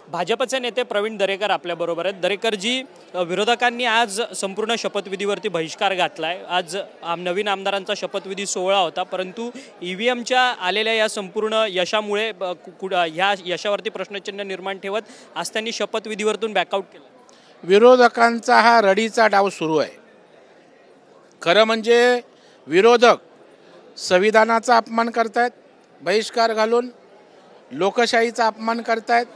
भाजपचे नेते प्रवीण दरेकर आपल्याबरोबर आहेत। दरेकरजी, विरोधकांनी आज संपूर्ण शपथविधीवरती बहिष्कार घातलाय। आज नवीन आमदारांचा शपथविधी सोहळा होता, परंतु ईव्हीएमच्या आलेल्या या संपूर्ण यशामुळे ह्या यशावरती प्रश्नचिन्ह निर्माण ठेवत आज त्यांनी शपथविधीवरतून बॅकआउट केलं। विरोधकांचा हा रडीचा डाव सुरू आहे। खरं म्हणजे विरोधक संविधानाचा अपमान करतायत, बहिष्कार घालून लोकशाहीचा अपमान करतायत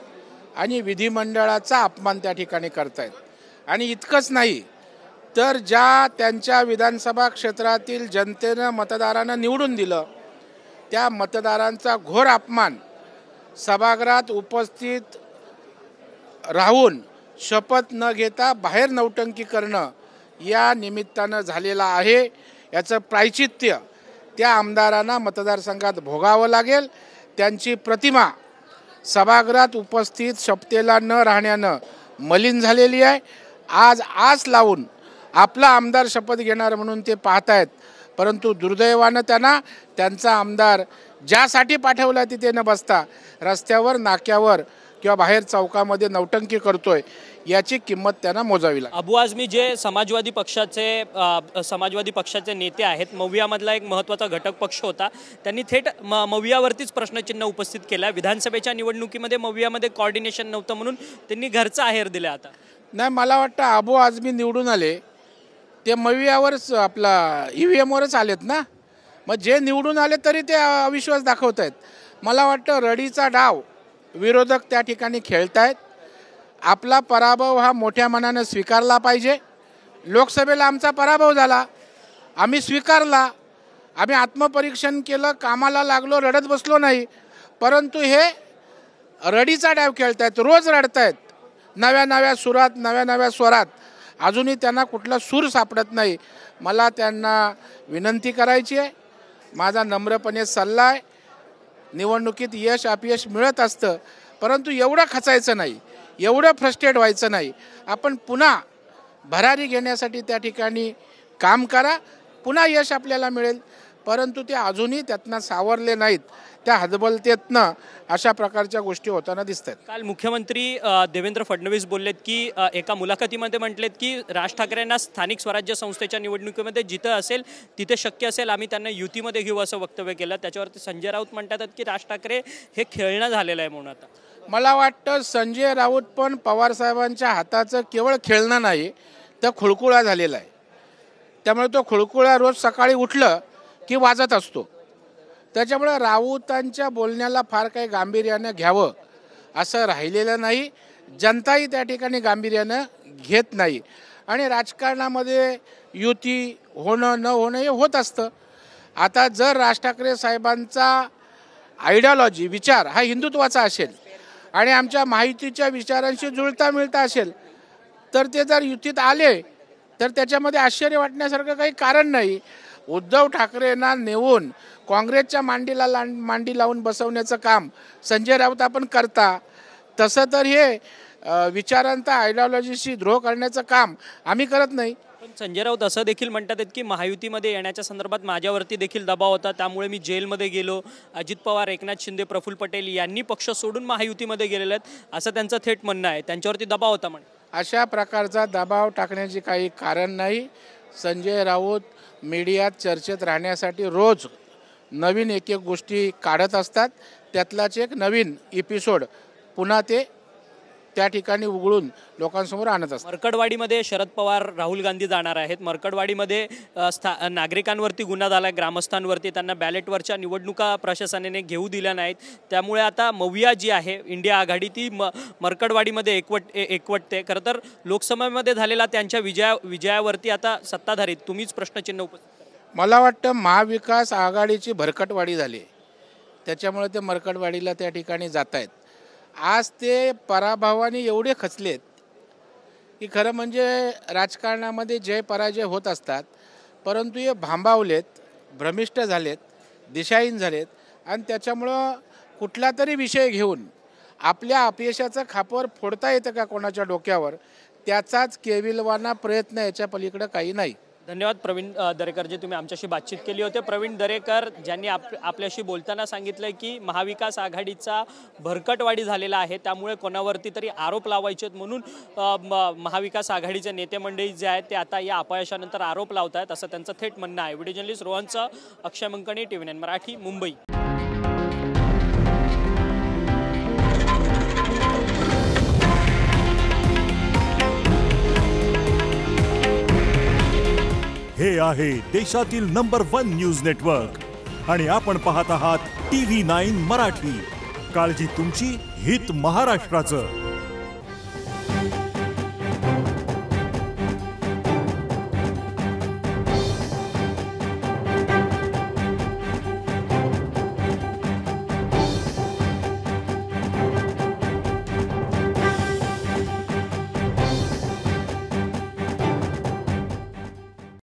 आणि विधिमंडळाचा अपमान त्या ठिकाणी करतायत। आणि इतकंच नाही तर ज्या त्यांच्या विधानसभा क्षेत्रातील जनतेनं मतदारांना निवडून दिलं त्या मतदारांचा घोर अपमान सभागृहात उपस्थित राहून शपथ न घेता बाहेर नौटंकी करणं या निमित्तानं झालेला आहे। याचं प्रायचित्य त्या आमदारांना मतदारसंघात भोगावं लागेल। त्यांची प्रतिमा सभागृहात उपस्थित शपथेला न राहण्यानं मलिन झालेली आहे। आज आस लावून आपला आमदार शपथ घेणार म्हणून ते पाहतायत, परंतु दुर्दैवानं त्यांचा आमदार ज्यासाठी पाठवला तिथे न बसता रस्त्यावर, नाक्यावर किंवा बाहेर चौकामध्ये नौटंकी करतोय याची किंमत त्यांना मोजावी लागेल। अबू आझमी जे समाजवादी पक्षाचे नेते आहेत, मवियामधला एक महत्त्वाचा घटक पक्ष होता, त्यांनी थेट मवियावरतीच प्रश्नचिन्ह उपस्थित केला। विधानसभेच्या निवडणुकीमध्ये मवियामध्ये कोऑर्डिनेशन नव्हतं म्हणून त्यांनी घरचा आहेर दिला। आता नाही, मला वाटतं अबू आझमी निवडून आले ते मवियावरच आपला ईव्हीएमवरच आलेत ना। मग जे निवडून आले तरी ते अविश्वास दाखवत आहेत। मला वाटतं रडीचा डाव विरोधक त्या ठिकाणी खेळतायत। आपला पराभव हा मोठ्या मनाने स्वीकारला पाहिजे। लोकसभेला आमचा पराभव झाला, आम्ही स्वीकारला, आम्ही आत्मपरीक्षण केलं, कामाला लागलो, रडत बसलो नाही। परंतु हे रडीचा डाव खेळतायत, रोज रडतायत, नव्या नव्या सुरात, नव्या नव्या स्वरात। अजूनही त्यांना कुठला सूर सापडत नाही। मला त्यांना विनंती करायची आहे, माझा नम्रपणे सल्ला आहे, निवडणुकीत यश अपयश मिळत असतं, परंतु एवढं खचायचं नाही, एवढं फ्रस्ट्रेट व्हायचं नाही। आपण पुन्हा भरारी घेण्यासाठी त्या ठिकाणी काम करा, पुन्हा यश आपल्याला मिळेल। परंतु ते अजूनही त्यातनं सावरले नाहीत, त्या हतबलतेतनं अशा प्रकारच्या गोष्टी होताना दिसतात। काल मुख्यमंत्री देवेंद्र फडणवीस बोललेत की एका मुलाखतीमध्ये म्हटलेत की राज ठाकरेंना स्थानिक स्वराज्य संस्थेच्या निवडणुकीमध्ये जिथं असेल तिथे शक्य असेल आम्ही त्यांना युतीमध्ये घेऊ असं वक्तव्य केलं। त्याच्यावरती संजय राऊत म्हणतात की राज ठाकरे हे खेळणं झालेलं आहे म्हणून। आता मला वाटतं संजय राऊत पण पवारसाहेबांच्या हाताचं केवळ खेळणं नाही तर खुळकुळा झालेला आहे। त्यामुळे तो खुळकुळा रोज सकाळी उठलं की वाजत असतो। त्याच्यामुळे राऊतांच्या बोलण्याला फार काही गांभीर्यानं घ्यावं असं राहिलेलं नाही। जनताही त्या ठिकाणी गांभीर्यानं घेत नाही आणि राजकारणामध्ये युती होणं न होणं हे होत असतं। आता जर राज ठाकरे साहेबांचा आयडियॉलॉजी विचार हा हिंदुत्वाचा असेल आणि आमच्या माहितीच्या विचारांशी जुळता मिळता असेल तर ते जर युतीत आले तर त्याच्यामध्ये आश्चर्य वाटण्यासारखं काही कारण नाही। उद्धव ठाकरेंना नेऊन काँग्रेसच्या मांडी लावून बसवण्याचं काम संजय राऊत आपण करता, तसं तर हे विचारांचा आयडियॉलॉजीशी द्रोह करण्याचं काम आम्ही करत नाही। पण संजय राऊत असं देखील म्हणतात की महायुतीमध्ये येण्याच्या संदर्भात माझ्यावरती देखील दबाव होता, त्यामुळे मी जेलमध्ये गेलो। अजित पवार, एकनाथ शिंदे, प्रफुल्ल पटेल यांनी पक्ष सोडून महायुतीमध्ये गेलेले आहेत असं त्यांचं थेट म्हणणं आहे। त्यांच्यावरती दबाव होता म्हणे। अशा प्रकारचा दबाव टाकण्याची काही कारण नाही। संजय राऊत मीडियात चर्चेत राहण्यासाठी रोज नवीन एक गोष्टी काढत असतात, त्यातलाच एक नवीन एपिसोड पुन्हा ते त्या ठिकाणी उघडून लोकांसमोर आणत असतात। मरकडवाडीमध्ये शरद पवार, राहुल गांधी जाणार आहेत। मरकडवाडीमध्ये नागरिकांवरती गुन्हा झाला, ग्रामस्थांवरती, त्यांना बॅलेटवरच्या निवडणुका प्रशासनाने घेऊ दिल्या नाहीत। त्यामुळे आता मविया जी आहे इंडिया आघाडी ती मरकडवाडीमध्ये एकवटते। खरं तर लोकसभेमध्ये झालेला त्यांच्या विजयावरती आता सत्ताधारी तुम्हीच प्रश्नचिन्ह उपस्थित करा। मला वाटतं महाविकास आघाडीची भरकटवाडी झाली, त्याच्यामुळे ते मरकडवाडीला त्या ठिकाणी जात आहेत। आज ते पराभवाने एवढे खचलेत की खरं म्हणजे राजकारणामध्ये जय पराजय होत असतात, परंतु हे भांबावलेत, भ्रमिष्ट झालेत, दिशाहीन झालेत आणि त्याच्यामुळं कुठला तरी विषय घेऊन आपल्या अपयशाचं खापर फोडता येतं का कोणाच्या डोक्यावर, त्याचाच केविलवाना प्रयत्न, याच्या पलीकडे काही नाही। धन्यवाद प्रवीण दरेकर जी, तुम्ही आमच्याशी बातचीत केली होती. प्रवीण दरेकर ज्यांनी आपल्याशी बोलताना सांगितलं की महाविकास आघाडीचा भरकटवाढी झालेला आहे, त्यामुळे कोणावरती तरी आरोप लावायचे आहेत म्हणून महाविकास आघाडीचे नेते मंडळी जे आहेत ते आता या अपयशानंतर आरोप लावत आहेत, असं त्यांचं थेट म्हणणं आहे. व्हिडिओ जर्नलिस्ट रोहनचं, अक्षय मंकणी, TV9 मराठी, मुंबई. हे आहे देशातील नंबर 1 न्यूज नेटवर्क आणि आपण पाहत आहात TV9 मराठी. काळजी तुमची, हित महाराष्ट्राचं.